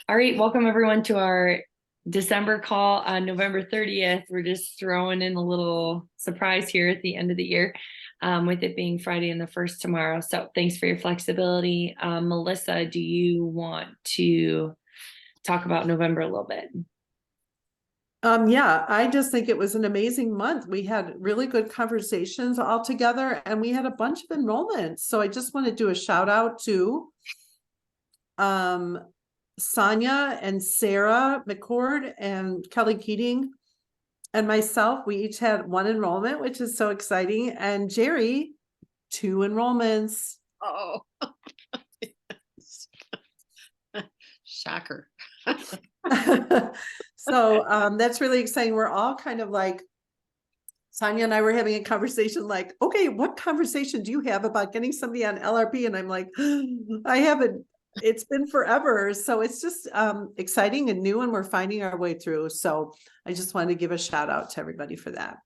All right, welcome everyone to our December call on November 30th. We're just throwing in a little surprise here at the end of the year, with it being Friday and the first tomorrow. So thanks for your flexibility. Melissa, do you want to talk about November a little bit? Yeah, I just think it was an amazing month. We had really good conversations all together and we had a bunch of enrollments. So I just want to do a shout out to um Sonia and Sarah McCord and Kelly Keating and myself. We each had one enrollment, which is so exciting. And Jerry, two enrollments. Oh, shocker. So that's really exciting. We're all kind of like, Sonia and I were having a conversation like, okay, what conversation do you have about getting somebody on LRP? And I'm like, I haven't, it's been forever. So it's just exciting and new and we're finding our way through. So I just wanted to give a shout out to everybody for that.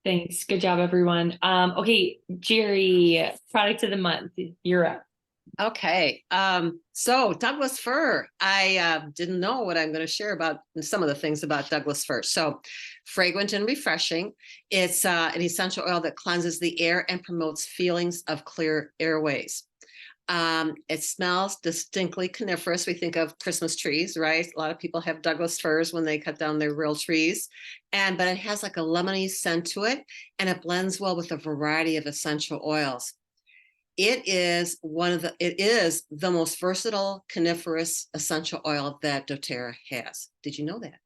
Thanks. Good job, everyone. Okay, Jerry, product of the month, you're up. Okay. So Douglas fir, I didn't know what I'm going to share about some of the things about Douglas fir. So fragrant and refreshing. It's an essential oil that cleanses the air and promotes feelings of clear airways. It smells distinctly coniferous. We think of Christmas trees, right? A lot of people have Douglas firs when they cut down their real trees. But it has like a lemony scent to it, and it blends well with a variety of essential oils. It is the most versatile coniferous essential oil that doTERRA has. Did you know that?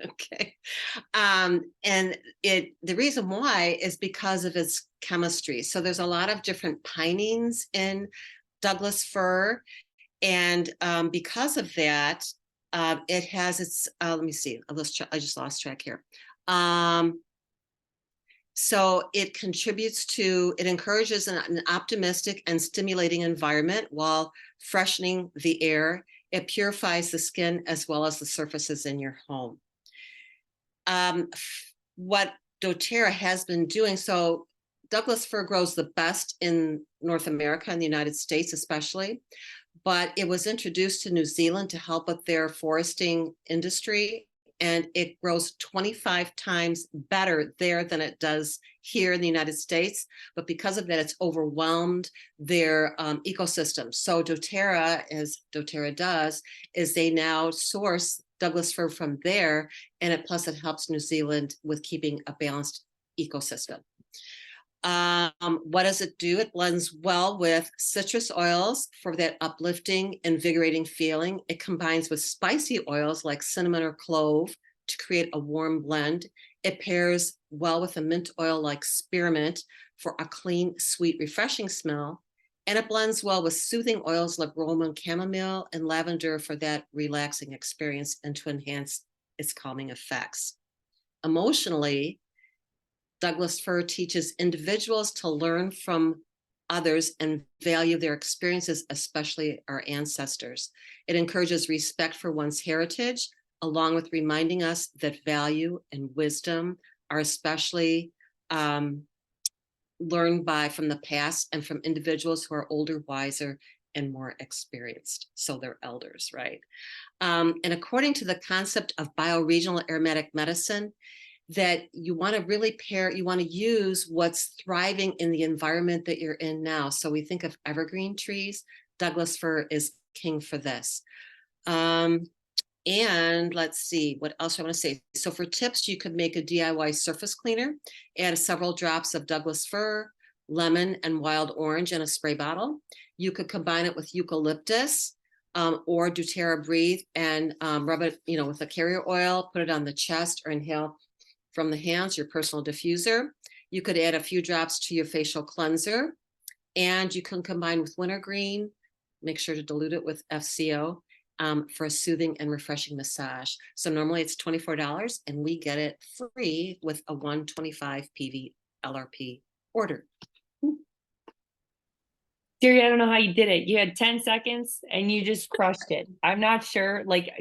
Okay. And the reason why is because of its chemistry. So there's a lot of different pinings in Douglas fir. And because of that, it has its, let me see, I just lost track here. So it encourages an optimistic and stimulating environment while freshening the air. It purifies the skin as well as the surfaces in your home. What doTERRA has been doing, so Douglas fir grows the best in North America, in the United States especially, but it was introduced to New Zealand to help with their foresting industry. And it grows 25 times better there than it does here in the United States. But because of that, it's overwhelmed their ecosystem. So doTERRA, as doTERRA does, is they now source Douglas fir from there, and plus it helps New Zealand with keeping a balanced ecosystem. What does it do? It blends well with citrus oils for that uplifting, invigorating feeling. It combines with spicy oils like cinnamon or clove to create a warm blend. It pairs well with a mint oil like spearmint for a clean, sweet, refreshing smell. And it blends well with soothing oils like roman chamomile and lavender for that relaxing experience and to enhance its calming effects. Emotionally, Douglas fir teaches individuals to learn from others and value their experiences, especially our ancestors. It encourages respect for one's heritage, along with reminding us that value and wisdom are especially learned from the past and from individuals who are older, wiser, and more experienced. So they're elders, right? And according to the concept of bioregional aromatic medicine, that you want to really you want to use what's thriving in the environment that you're in now. So we think of evergreen trees. Douglas fir is king for this. And let's see, what else I want to say. So for tips, you could make a DIY surface cleaner, add several drops of Douglas fir, lemon, and wild orange in a spray bottle. You could combine it with eucalyptus or doTERRA Breathe and rub it, with a carrier oil, put it on the chest or inhale from the hands, your personal diffuser. You could add a few drops to your facial cleanser, and you can combine with wintergreen. Make sure to dilute it with FCO for a soothing and refreshing massage. So normally it's $24, and we get it free with a 125 PV LRP order. Jerry, I don't know how you did it. You had 10 seconds and you just crushed it. I'm not sure, like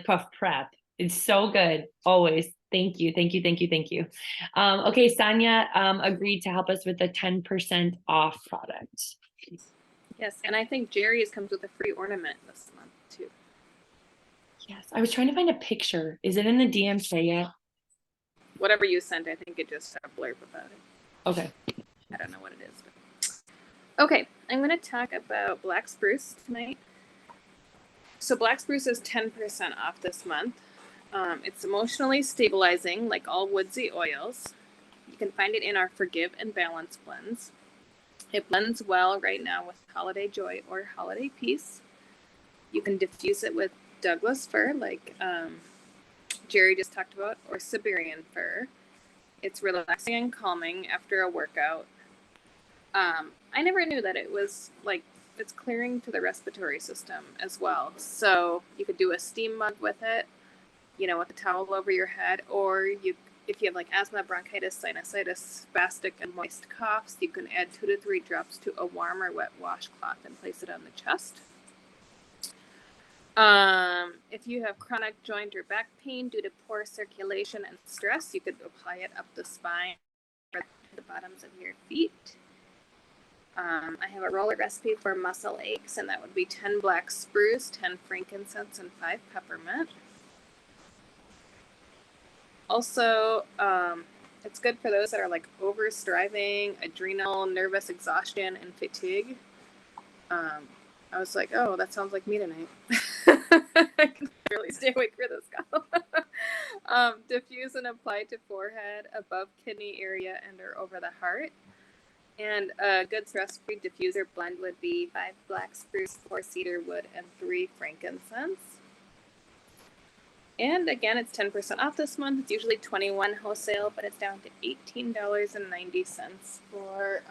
puff prep. It's so good, always. Thank you, thank you, thank you, thank you. Okay, Sonia agreed to help us with the 10% off product. Yes, and I think Jerry's comes with a free ornament this month too. Yes, I was trying to find a picture. Is it in the DMK yet? Whatever you sent, I think it just had a blurb about it. Okay. I don't know what it is. But... Okay, I'm going to talk about black spruce tonight. So black spruce is 10% off this month. It's emotionally stabilizing, like all woodsy oils. You can find it in our Forgive and Balance blends. It blends well right now with Holiday Joy or Holiday Peace. You can diffuse it with Douglas fir, like Jerry just talked about, or Siberian fir. It's relaxing and calming after a workout. I never knew that it was like, it's clearing to the respiratory system as well. So you could do a steam mug with it, you know, with a towel over your head, or you, if you have like asthma, bronchitis, sinusitis, spastic, and moist coughs, you can add 2 to 3 drops to a warm or wet washcloth and place it on the chest. If you have chronic joint or back pain due to poor circulation and stress, you could apply it up the spine or the bottoms of your feet. I have a roller recipe for muscle aches, and that would be 10 black spruce, 10 frankincense, and 5 peppermint. Also, it's good for those that are like overstriving, adrenal, nervous exhaustion, and fatigue. I was like, oh, that sounds like me tonight. I can barely stay awake for this call. Diffuse and apply to forehead, above kidney area, and or over the heart. And a good stress-free diffuser blend would be 5 black spruce, 4 cedar wood, and 3 frankincense. And again, it's 10% off this month. It's usually $21 wholesale, but it's down to $18.90 for,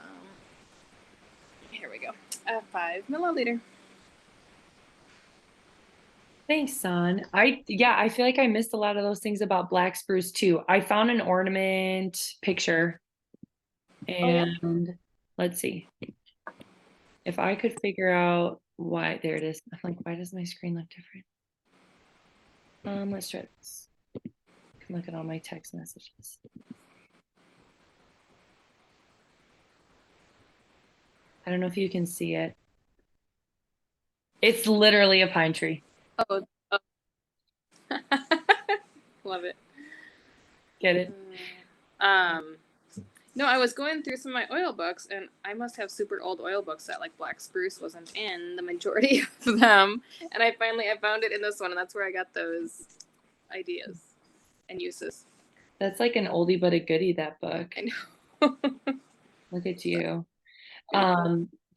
here we go, a 5 milliliter. Thanks, Son. I feel like I missed a lot of those things about black spruce too. I found an ornament picture, and let's see if I could figure out why. There it is. I'm like, why does my screen look different? Let's try this. Look at all my text messages. I don't know if you can see it. It's literally a pine tree. Oh. Love it. Get it? No, I was going through some of my oil books, and I must have super old oil books that like black spruce wasn't in the majority of them. And I found it in this one, and that's where I got those ideas and uses. That's like an oldie but a goodie, that book. I know. Look at you.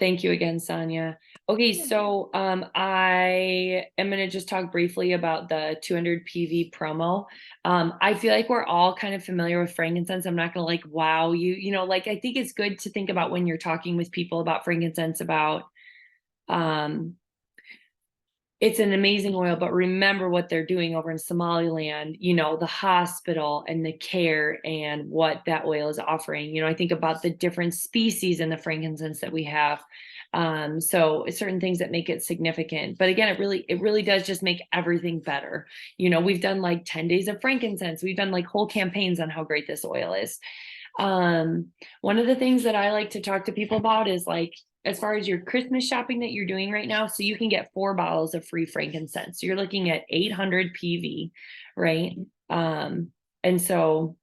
Thank you again, Sonia. Okay, so I am going to just talk briefly about the 200 PV promo. I feel like we're all kind of familiar with frankincense. I'm not going to like wow you, you know, like I think it's good to think about when you're talking with people about frankincense about it's an amazing oil, but remember what they're doing over in Somaliland, you know, the hospital and the care and what that oil is offering. You know, I think about the different species in the frankincense that we have. So certain things that make it significant, but again, it really does just make everything better. You know, we've done like 10 days of frankincense. We've done like whole campaigns on how great this oil is. One of the things that I like to talk to people about is like, as far as your Christmas shopping that you're doing right now, so you can get 4 bottles of free frankincense. So you're looking at 800 PV, right? And so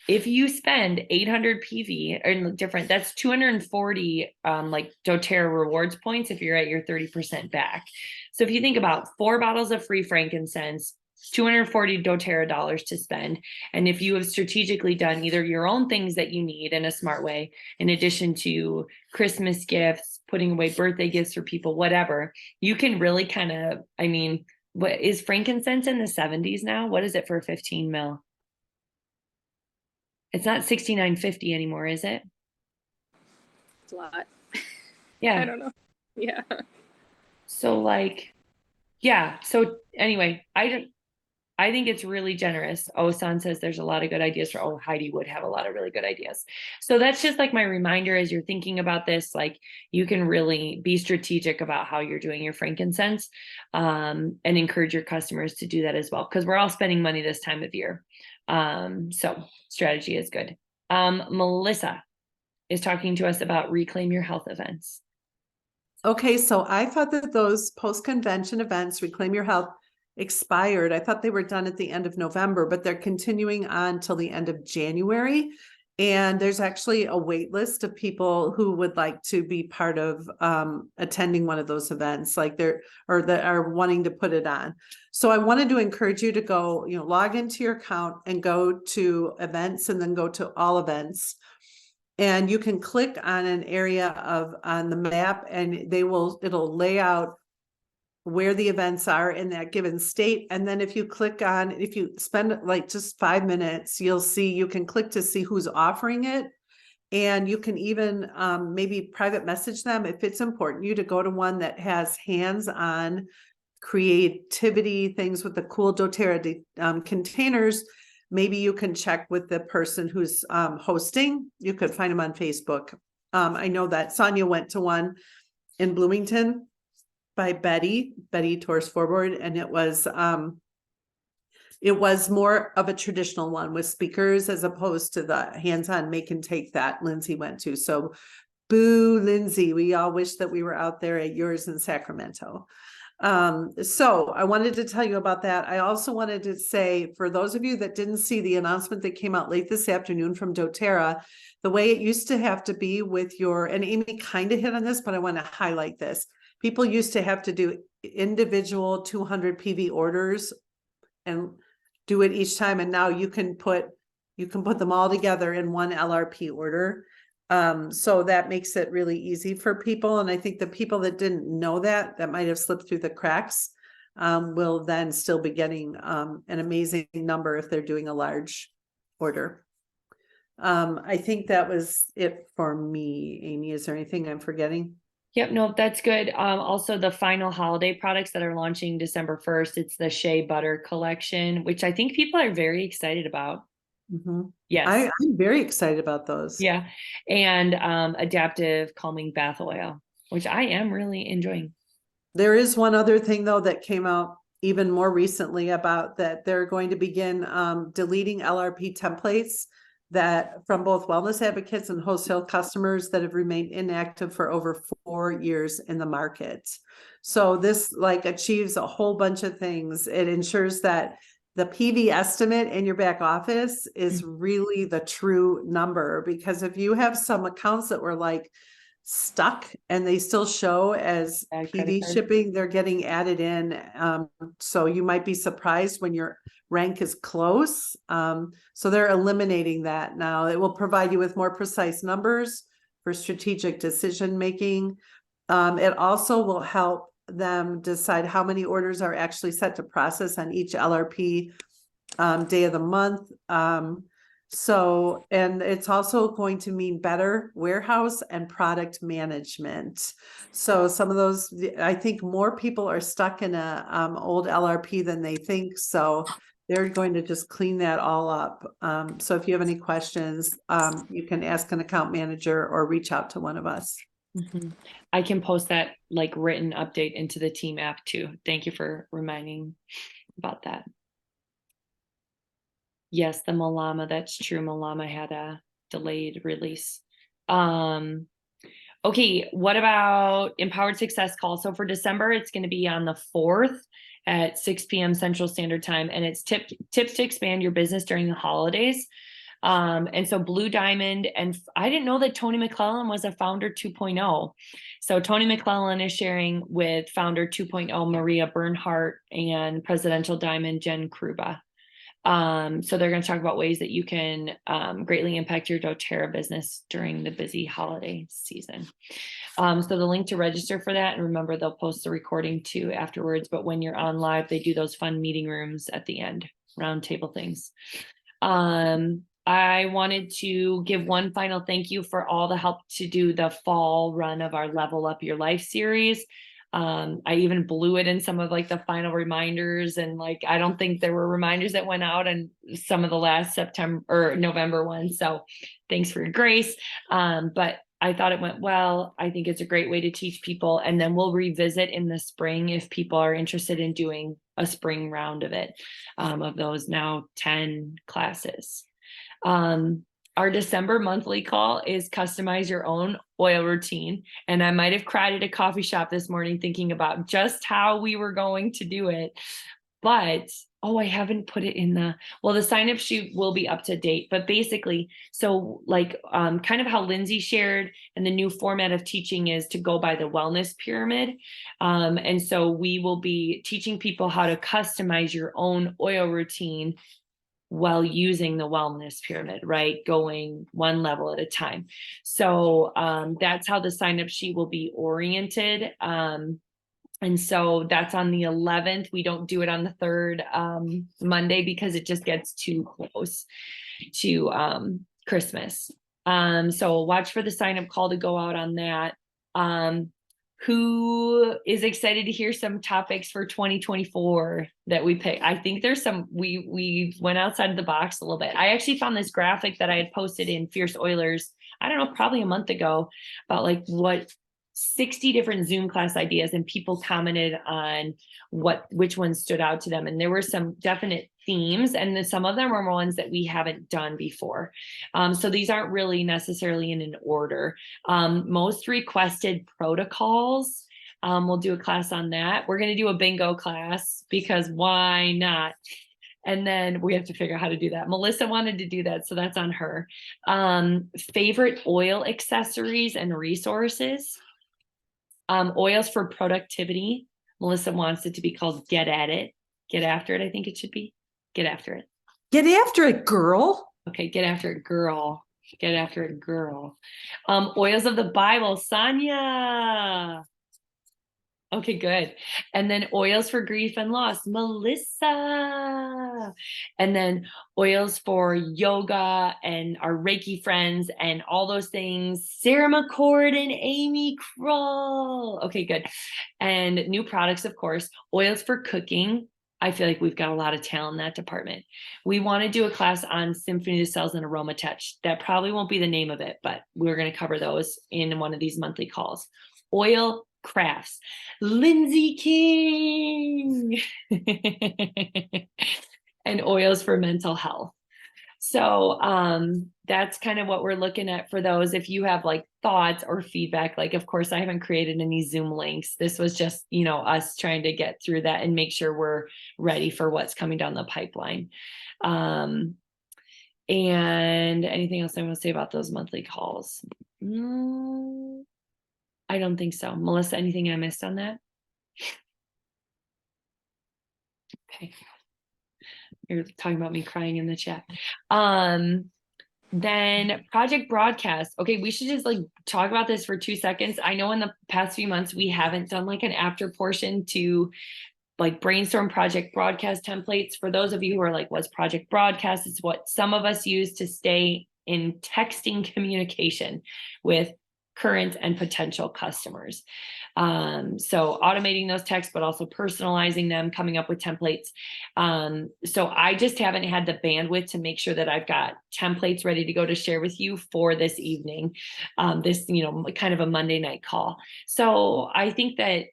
if you spend 800 PV or different, that's 240 like doTERRA rewards points if you're at your 30% back. So if you think about 4 bottles of free frankincense, 240 doTERRA dollars to spend. And if you have strategically done either your own things that you need in a smart way, in addition to Christmas gifts, putting away birthday gifts for people, whatever, you can really kind of, I mean, what is frankincense in the 70s now? What is it for 15 mil? It's not $69.50 anymore, is it? It's a lot. Yeah. I don't know. Yeah. So like, yeah. So anyway, I think it's really generous. Osan says there's a lot of good ideas for, Heidi would have a lot of really good ideas. So that's just like my reminder as you're thinking about this, like you can really be strategic about how you're doing your frankincense and encourage your customers to do that as well. Because we're all spending money this time of year. So strategy is good. Melissa is talking to us about Reclaim Your Health events. Okay, so I thought that those post-convention events, Reclaim Your Health, expired. I thought they were done at the end of November, but they're continuing on till the end of January. And there's actually a wait list of people who would like to be part of attending one of those events, like that are wanting to put it on. So I wanted to encourage you to go, log into your account and go to events and then go to all events. And you can click on an area on the map and it'll lay out where the events are in that given state. And then if you spend like just 5 minutes, you can click to see who's offering it. And you can even maybe private message them if it's important you to go to one that has hands-on creativity things with the cool doTERRA containers. Maybe you can check with the person who's hosting. You could find them on Facebook. I know that Sonia went to one in Bloomington by Betty Tours Forward, and it was more of a traditional one with speakers as opposed to the hands-on make and take that Lindsay went to. So boo, Lindsay, we all wish that we were out there at yours in Sacramento. So I wanted to tell you about that. I also wanted to say, for those of you that didn't see the announcement that came out late this afternoon from doTERRA, the way it used to have to be with and Amy kind of hit on this, but I want to highlight this. People used to have to do individual 200 PV orders and do it each time. And now you can put them all together in one LRP order. So that makes it really easy for people. And I think the people that didn't know that might have slipped through the cracks, will then still be getting an amazing number if they're doing a large order. I think that was it for me. Amy, is there anything I'm forgetting? Yep, no, that's good. Also the final holiday products that are launching December 1st, it's the Shea Butter collection, which I think people are very excited about. Mm-hmm. Yes. I'm very excited about those. Yeah. And adaptive calming bath oil, which I am really enjoying. There is one other thing though that came out even more recently about that they're going to begin deleting LRP templates that from both wellness advocates and wholesale customers that have remained inactive for over 4 years in the market. So this achieves a whole bunch of things. It ensures that the PV estimate in your back office is really the true number, because if you have some accounts that were stuck and they still show as PV shipping, they're getting added in. So you might be surprised when your rank is close. So they're eliminating that now. It will provide you with more precise numbers for strategic decision making. It also will help them decide how many orders are actually set to process on each LRP day of the month. And it's also going to mean better warehouse and product management. So some of those, I think more people are stuck in a old LRP than they think. So they're going to just clean that all up. So if you have any questions, you can ask an account manager or reach out to one of us. Mm-hmm. I can post that written update into the team app too. Thank you for reminding about that. Yes, the Malama, that's true. Malama had a delayed release. Okay, what about Empowered Success Call? So for December, it's going to be on the 4th at 6 p.m. Central Standard Time, and it's tips to expand your business during the holidays. And so Blue Diamond, and I didn't know that Tony McClellan was a Founder 2.0. So Tony McClellan is sharing with Founder 2.0 Maria Bernhardt and Presidential Diamond Jen Kruba. So they're going to talk about ways that you can greatly impact your doTERRA business during the busy holiday season. So the link to register for that, and remember they'll post the recording too afterwards, but when you're on live, they do those fun meeting rooms at the end, round table things. I wanted to give one final thank you for all the help to do the fall run of our Level Up Your Life series. I even blew it in some of the final reminders, and I don't think there were reminders that went out in some of the last September or November ones. So thanks for your grace. But I thought it went well. I think it's a great way to teach people, and then we'll revisit in the spring if people are interested in doing a spring round of it, of those now 10 classes. Our December monthly call is customize your own oil routine. And I might have cried at a coffee shop this morning thinking about just how we were going to do it. But, oh, I haven't put it in the sign up sheet will be up to date, but basically, so like, kind of how Lindsay shared and the new format of teaching is to go by the wellness pyramid. And so we will be teaching people how to customize your own oil routine while using the wellness pyramid, right? Going one level at a time. So that's how the sign up sheet will be oriented. And so that's on the 11th. We don't do it on the third Monday because it just gets too close to Christmas. So watch for the sign up call to go out on that. Who is excited to hear some topics for 2024 that we pick? I think there's some, we went outside of the box a little bit. I actually found this graphic that I had posted in Fierce Oilers, I don't know, probably a month ago, about like what 60 different Zoom class ideas, and people commented on which ones stood out to them. And there were some definite themes, and then some of them are ones that we haven't done before. So these aren't really necessarily in an order. Most requested protocols. We'll do a class on that. We're going to do a bingo class because why not? And then we have to figure out how to do that. Melissa wanted to do that, so that's on her. Favorite oil accessories and resources. Oils for productivity. Melissa wants it to be called Get At It. Get After It, I think it should be. Get After It. Get after it, girl. Okay, Get After It, girl. Get After It, girl. Oils of the Bible, Sonia. Okay, good. And then oils for grief and loss, Melissa. And then oils for yoga and our Reiki friends and all those things, Sarah McCord and Amy Kroll. Okay, good. And new products, of course, oils for cooking. I feel like we've got a lot of talent in that department. We want to do a class on Symphony of Cells and Aroma Touch. That probably won't be the name of it, but we're going to cover those in one of these monthly calls. Oil crafts, Lindsay King, and oils for mental health. So that's kind of what we're looking at for those. If you have like thoughts or feedback, like, of course, I haven't created any Zoom links. This was just, us trying to get through that and make sure we're ready for what's coming down the pipeline. And anything else I want to say about those monthly calls? I don't think so. Melissa, anything I missed on that? Okay. You're talking about me crying in the chat. Then project broadcast. Okay, we should just like talk about this for 2 seconds. I know in the past few months, we haven't done like an after portion to like brainstorm project broadcast templates. For those of you who are like, what's project broadcast? It's what some of us use to stay in texting communication with current and potential customers. So automating those texts, but also personalizing them, coming up with templates. So I just haven't had the bandwidth to make sure that I've got templates ready to go to share with you for this evening, this, kind of a Monday night call. So I think that,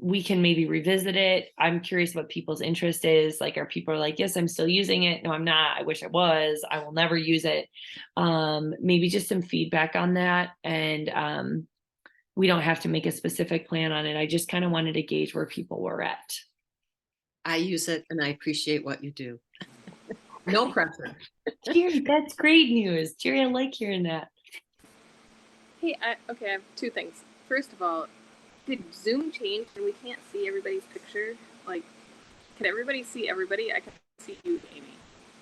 we can maybe revisit it. I'm curious what people's interest is. Like, are people like, yes, I'm still using it. No, I'm not. I wish I was. I will never use it. Maybe just some feedback on that. And we don't have to make a specific plan on it. I just kind of wanted to gauge where people were at. I use it and I appreciate what you do. No pressure. Jerry, that's great news. Jerry, I like hearing that. Hey, I have 2 things. First of all, did Zoom change and we can't see everybody's picture? Like, can everybody see everybody? I can see you, Amy,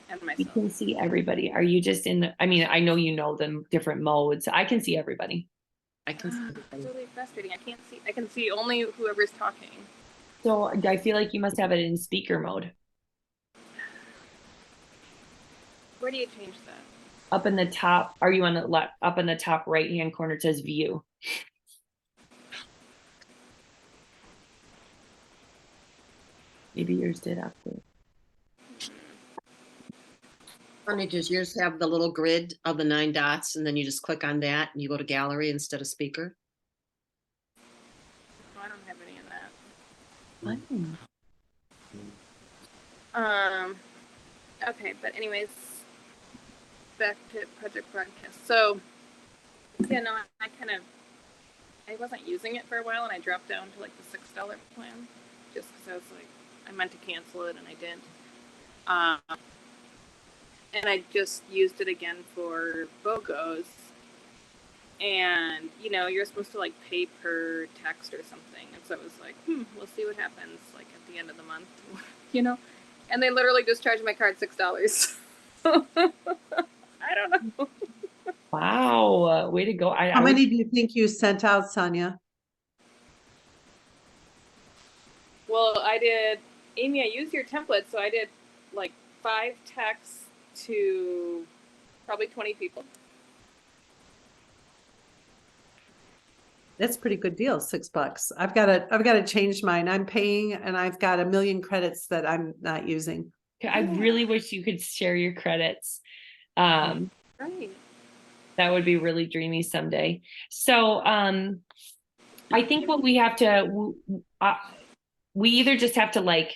and You myself. can see everybody. Are you just in I know the different modes. I can see everybody. I can see It's it. really frustrating. I can see only whoever's talking. So I feel like you must have it in speaker mode. Where do you change that? Up in the top, are you on the left? Up in the top right hand corner, it says view. Maybe yours did update. Funny, does yours have the little grid of the 9 dots and then you just click on that and you go to gallery instead of speaker? Oh, I don't have any of that. Okay, but anyways, back to project broadcast. So, yeah, no, I wasn't using it for a while, and I dropped down to like the $6 plan, just because I was like, I meant to cancel it and I didn't. And I just used it again for BOGOs. And, you know, you're supposed to like pay per text or something. And so I was like, we'll see what happens like at the end of the month, you know? And they literally just charged my card $6. I don't know. Wow, way to go. How many do you think you sent out, Sonia? Well, I did, Amy, I used your template. So I did like 5 texts to probably 20 people. That's a pretty good deal, $6. I've got to change mine. I'm paying and I've got 1 million credits that I'm not using. I really wish you could share your credits. Right. That would be really dreamy someday. So I think what we have to, we either just have to like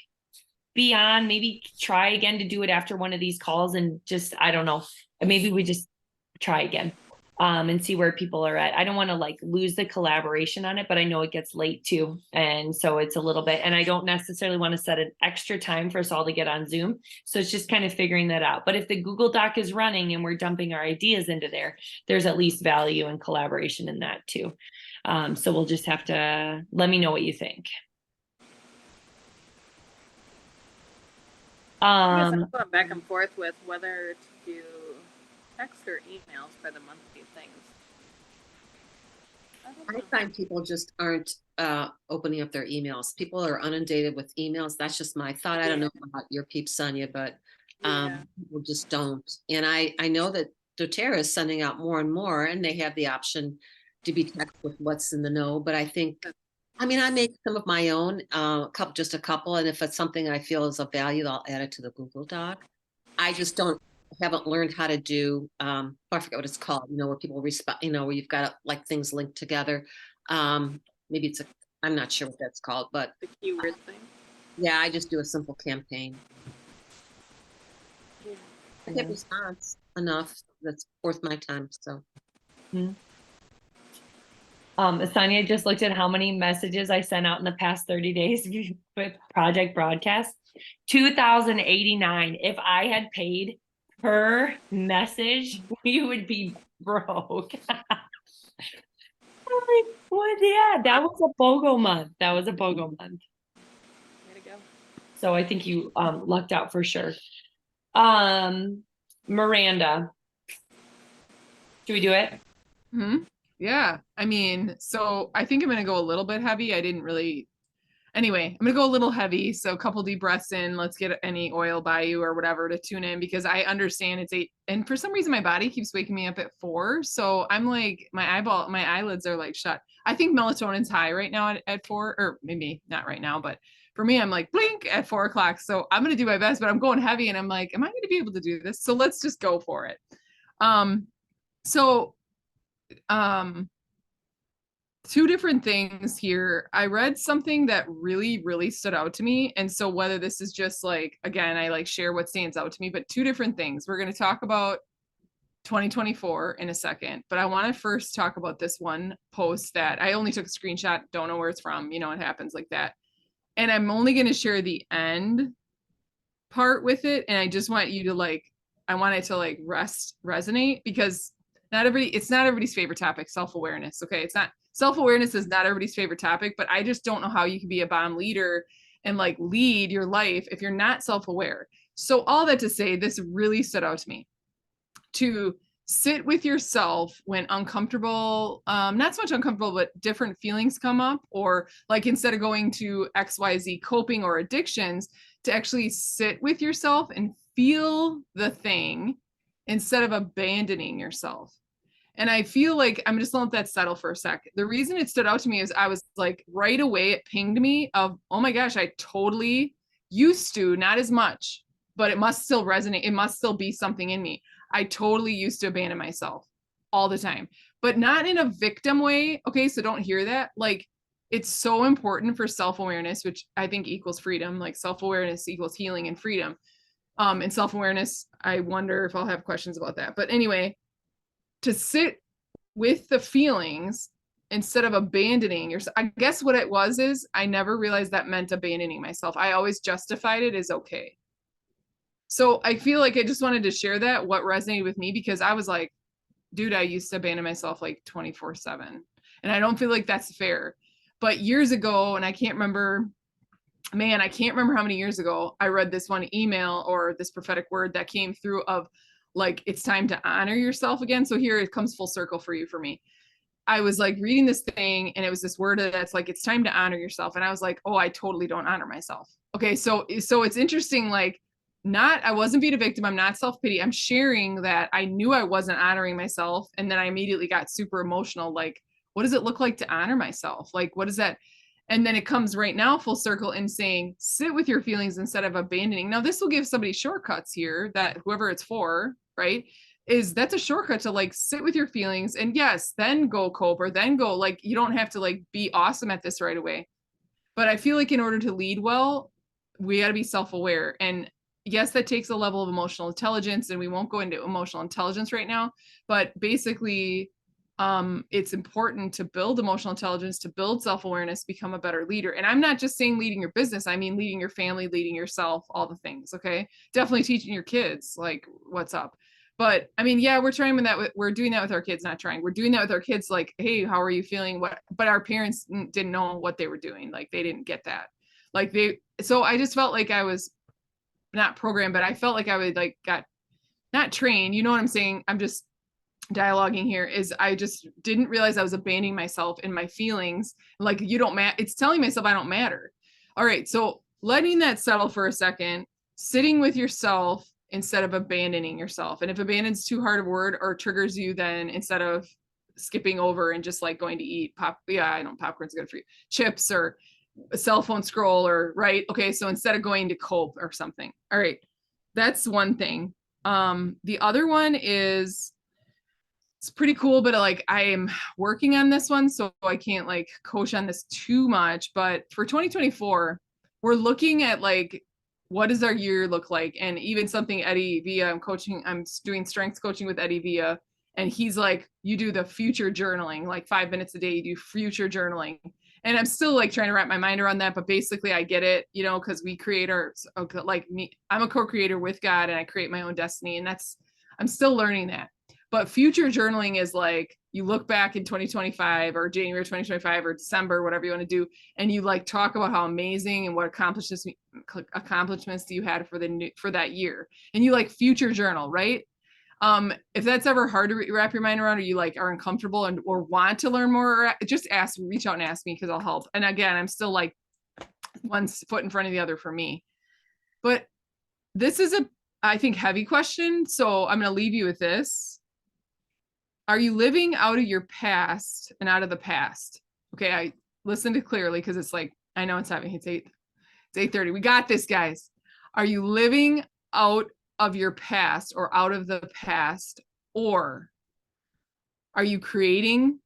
be on, maybe try again to do it after one of these calls and just, I don't know, maybe we just try again and see where people are at. I don't want to like lose the collaboration on it, but I know it gets late too. And so it's a little bit, and I don't necessarily want to set an extra time for us all to get on Zoom. So it's just kind of figuring that out. But if the Google Doc is running and we're dumping our ideas into there, there's at least value and collaboration in that too. So we'll just have to, let me know what you think. I guess I'm going back and forth with whether to do text or emails for the monthly things. I find people just aren't opening up their emails. People are inundated with emails. That's just my thought. I don't know about your peeps, Sonia, but people just don't. And I know that doTERRA is sending out more and more, and they have the option to be text with what's in the know. But I think, I mean, I make some of my own, just a couple. And if it's something I feel is of value, I'll add it to the Google Doc. I just haven't learned how to do, I forget what it's called, you know, where people respond, you know, where you've got like things linked together. Maybe I'm not sure what that's called, but the keyword thing. Yeah, I just do a simple campaign. Yeah. I get response enough that's worth my time. So. Sonia just looked at how many messages I sent out in the past 30 days with Project Broadcast. 2,089. If I had paid per message, we would be broke. What? Yeah, that was a BOGO month. Way to go. So I think you lucked out for sure. Miranda, should we do it? Yeah, I mean, so I think I'm going to go a little bit heavy. Anyway, I'm going to go a little heavy. So a couple deep breaths in, let's get any oil by you or whatever to tune in, because I understand it's 8. And for some reason, my body keeps waking me up at 4. So I'm like, my eyelids are like shut. I think melatonin's high right now at 4, or maybe not right now, but for me, I'm like blink at 4 o'clock. So I'm going to do my best, but I'm going heavy and I'm like, am I going to be able to do this? So let's just go for it. Two different things here. I read something that really, really stood out to me. And so whether this is just like, again, I like share what stands out to me, but 2 different things. We're going to talk about 2024 in a second, but I want to first talk about this one post that I only took a screenshot. Don't know where it's from. You know, it happens like that. And I'm only going to share the end part with it. And I just want you to like, I want it to like resonate, because it's not everybody's favorite topic, self-awareness. Okay. Self-awareness is not everybody's favorite topic, but I just don't know how you can be a bomb leader and like lead your life if you're not self-aware. So all that to say, this really stood out to me. To sit with yourself when uncomfortable, not so much uncomfortable, but different feelings come up, or like instead of going to XYZ coping or addictions, to actually sit with yourself and feel the thing instead of abandoning yourself. And I feel like I'm just gonna let that settle for a sec. The reason it stood out to me is I was like, right away, it pinged me of, oh my gosh, I totally used to, not as much, but it must still resonate. It must still be something in me. I totally used to abandon myself all the time, but not in a victim way. Okay, so don't hear that. Like, it's so important for self-awareness, which I think equals freedom. Like self-awareness equals healing and freedom. And self-awareness, I wonder if I'll have questions about that. But anyway, to sit with the feelings instead of abandoning yourself. I guess what it was is I never realized that meant abandoning myself. I always justified it as okay. So I feel like I just wanted to share that, what resonated with me, because I was like, dude, I used to abandon myself like 24/7. And I don't feel like that's fair. But years ago, and I can't remember how many years ago I read this one email or this prophetic word that came through of like, it's time to honor yourself again. So here it comes full circle for you, for me. I was like reading this thing and it was this word that's like, it's time to honor yourself. And I was like, oh, I totally don't honor myself. Okay. So it's interesting. Like, I wasn't being a victim. I'm not self-pity. I'm sharing that I knew I wasn't honoring myself. And then I immediately got super emotional. Like, what does it look like to honor myself? Like, what is that? And then it comes right now full circle in saying, sit with your feelings instead of abandoning. Now, this will give somebody shortcuts here, that whoever it's for, right? That's a shortcut to like sit with your feelings and yes, then go cope, or then go, like, you don't have to like be awesome at this right away. But I feel like in order to lead well, we got to be self-aware. And yes, that takes a level of emotional intelligence, and we won't go into emotional intelligence right now, but basically it's important to build emotional intelligence, to build self-awareness, become a better leader. And I'm not just saying leading your business, I mean leading your family, leading yourself, all the things. Okay, definitely teaching your kids like what's up. But I mean, yeah, we're trying with that. We're doing that with our kids, not trying. We're doing that with our kids. Like, hey, how are you feeling? What? But our parents didn't know what they were doing. Like, they didn't get that. Like so I just felt like I was not programmed, but I felt like I would like got not trained. You know what I'm saying? I'm just dialoguing here. Is I just didn't realize I was abandoning myself in my feelings. Like, you don't matter. It's telling myself I don't matter. All right. So letting that settle for a second, sitting with yourself instead of abandoning yourself. And if abandon's too hard a word or triggers you, then instead of skipping over and just like going to eat I know popcorn's good for you, chips or a cell phone scroll, or right. Okay. So instead of going to cope or something. All right. That's one thing. The other one is, it's pretty cool, but like I am working on this one, so I can't like coach on this too much. But for 2024, we're looking at like, what does our year look like? And even something Eddie Villa, I'm doing strength coaching with Eddie Villa. And he's like, you do the future journaling, like 5 minutes a day, you do future journaling. And I'm still like trying to wrap my mind around that. But basically I get it, you know, because we create like me, I'm a co-creator with God and I create my own destiny. And I'm still learning that. But future journaling is like, you look back in 2025 or January 2025 or December, whatever you want to do, and you like talk about how amazing and what accomplishments you had for that year, and you like future journal, right? If that's ever hard to wrap your mind around, or you like are uncomfortable or want to learn more, just reach out and ask me, because I'll help. And again, I'm still like one foot in front of the other for me. But this is I think, heavy question. So I'm going to leave you with this. Are you living out of your past and out of the past? Okay, I listened to clearly, because it's like, I know it's 8:30. We got this, guys. Are you living out of your past or out of the past, or are you creating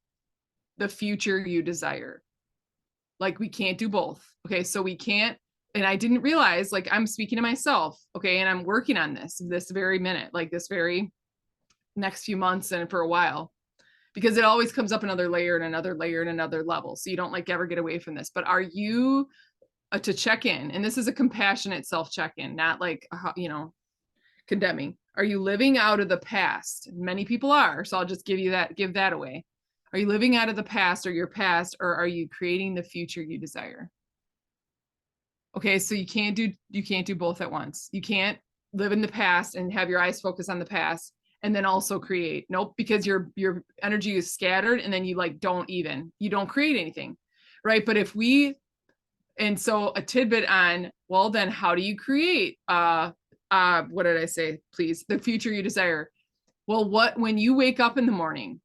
the future you desire? Like, we can't do both. Okay, so we can't, and I didn't realize, like, I'm speaking to myself, okay, and I'm working on this very minute, like this very next few months and for a while, because it always comes up another layer and another layer and another level. So you don't like ever get away from this. But are you to check in? And this is a compassionate self check-in, not like, you know, condemning. Are you living out of the past? Many people are. So I'll just give that away. Are you living out of the past or your past, or are you creating the future you desire? Okay, so you can't do both at once. You can't live in the past and have your eyes focus on the past and then also create. Nope, because your energy is scattered, and then you don't create anything, right? But and so a tidbit on, well, then how do you create what did I say, please? The future you desire. Well, when you wake up in the morning,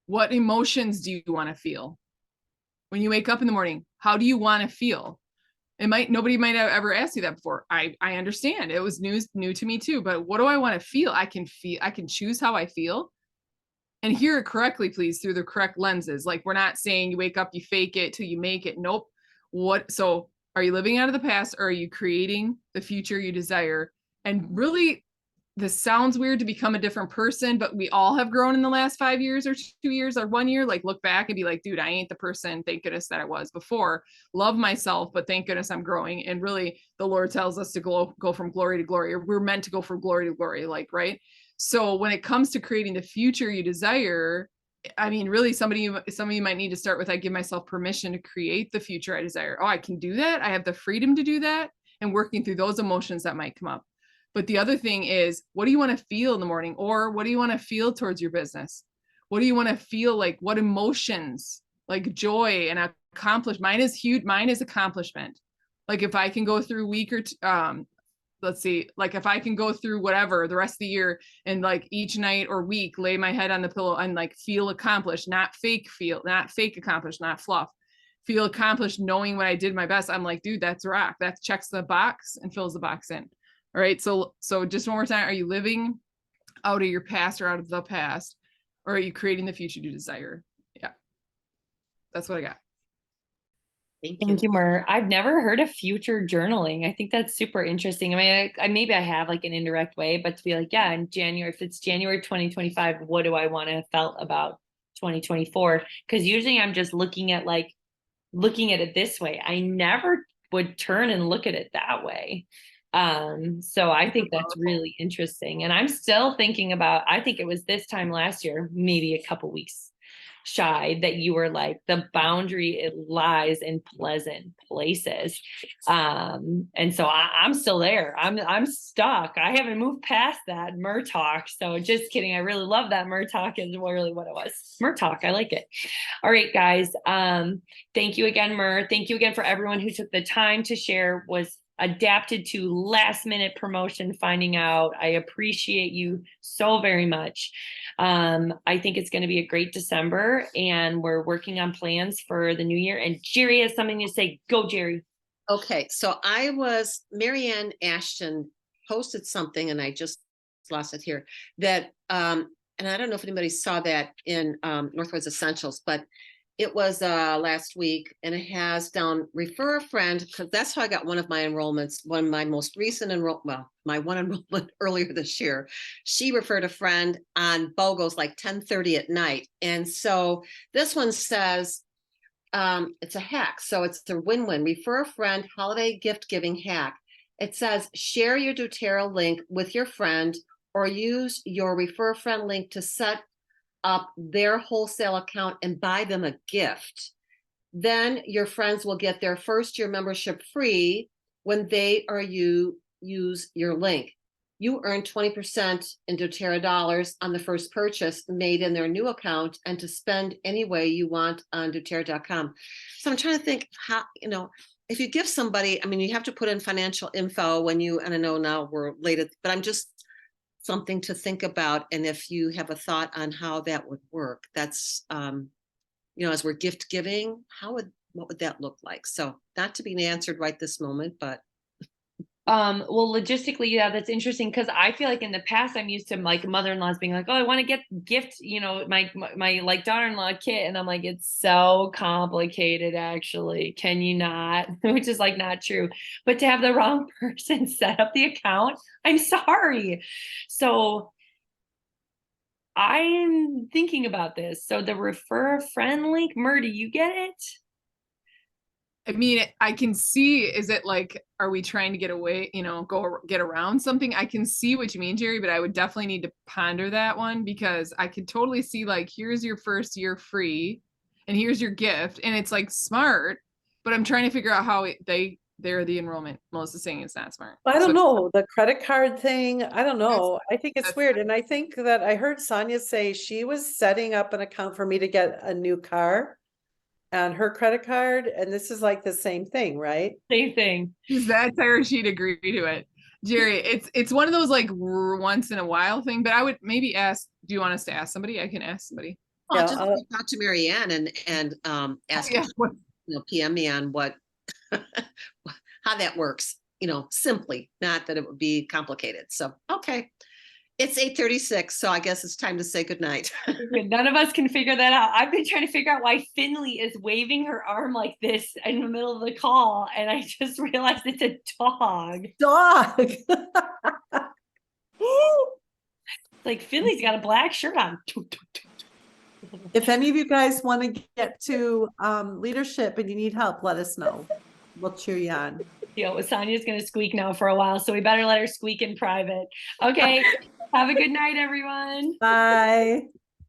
what emotions do you want to feel? When you wake up in the morning, how do you want to feel? Nobody might have ever asked you that before. I understand. It was new to me too, but what do I want to feel? I can choose how I feel, and hear it correctly, please, through the correct lenses. Like, we're not saying you wake up, you fake it till you make it. Nope. So are you living out of the past, or are you creating the future you desire? And really this sounds weird to become a different person, but we all have grown in the last 5 years or 2 years or 1 year. Like look back and be like, dude, I ain't the person, thank goodness, that I was before. Love myself, but thank goodness I'm growing. And really the Lord tells us to go from glory to glory, or we're meant to go from glory to glory, like, right? So when it comes to creating the future you desire, I mean, really some of you might need to start with, I give myself permission to create the future I desire. Oh, I can do that. I have the freedom to do that, and working through those emotions that might come up. But the other thing is, what do you want to feel in the morning? Or what do you want to feel towards your business? What do you want to feel like? What emotions, like joy and accomplishment? Mine is huge. Mine is accomplishment. Like if I can go through a week or let's see, like if I can go through whatever the rest of the year and like each night or week, lay my head on the pillow and like feel accomplished, not fake accomplished, not fluff, feel accomplished knowing what I did my best. I'm like, dude, that's rock. That checks the box and fills the box in. All right. So just one more time, are you living out of your past or out of the past, or are you creating the future you desire? Yeah. That's what I got. Thank you, Mer. I've never heard of future journaling. I think that's super interesting. I mean, maybe I have like an indirect way, but to be like, yeah, in January, if it's January 2025, what do I want to have felt about 2024? Because usually I'm just looking at it this way. I never would turn and look at it that way. So I think that's really interesting. And I'm still thinking about, I think it was this time last year, maybe a couple weeks shy, that you were like, the boundary, it lies in pleasant places. And so I'm still there. I'm stuck. I haven't moved past that Mer talk. So just kidding. I really love that Mer talk is really what it was. Mer talk. I like it. All right, guys. Thank you again, Mer. Thank you again for everyone who took the time to share, was adapted to last minute promotion, finding out. I appreciate you so very much. I think it's going to be a great December, and we're working on plans for the new year. And Jerry has something to say. Go, Jerry. Okay, so Marianne Ashton posted something, and I just lost it here, that and I don't know if anybody saw that in Northwoods Essentials, but it was last week, and it has down refer a friend, because that's how I got one of my enrollments, one of my most recent my one enrollment earlier this year. She referred a friend on BOGOs like 10:30 at night. And so this one says, it's a hack. So it's a win-win. Refer a friend holiday gift giving hack. It says, share your doTERRA link with your friend, or use your refer a friend link to set up their wholesale account and buy them a gift. Then your friends will get their first year membership free when they or you use your link. You earn 20% in doTERRA dollars on the first purchase made in their new account, and to spend any way you want on doTERRA.com. So I'm trying to think how, if you give somebody, I mean, you have to put in financial info and I know now we're late, but I'm just something to think about. And if you have a thought on how that would work, that's, as we're gift giving, what would that look like? So not to be answered right this moment, but. Well, logistically, yeah, that's interesting, because I feel like in the past I'm used to like mother-in-laws being like, oh, I want to get gift, my like daughter-in-law kit, and I'm like, it's so complicated, actually, can you not? Which is like not true. But to have the wrong person set up the account, I'm sorry. So I'm thinking about this. So the refer a friend link, Mer, do you get it? I mean, I can see, is it like, are we trying to get away, get around something? I can see what you mean, Jerry, but I would definitely need to ponder that one, because I could totally see like, here's your first year free and here's your gift. And it's like smart, but I'm trying to figure out how they're the enrollment. Melissa's saying it's not smart. I don't know, the credit card thing, I don't know. I think it's that's- weird. And I think that I heard Sonia say she was setting up an account for me to get a new car on her credit card. And this is like the same thing, right? Same thing. She's that tired she'd agree to it. Jerry, it's one of those like once in a while thing, but I would maybe ask, do you want us to ask somebody? I can ask somebody. Well, Yeah, just talk to Marianne and ask Yeah. her, PM me on how that works, simply, not that it would be complicated. So, okay. It's 8:36, so I guess it's time to say goodnight. None of us can figure that out. I've been trying to figure out why Finley is waving her arm like this in the middle of the call, and I just realized it's a dog. dog. Like Finley's got a black shirt on. If any of you guys want to get to leadership and you need help, let us know. We'll cheer you on. Sonia's gonna squeak now for a while, so we better let her squeak in private. Okay, have a good night, everyone. Bye.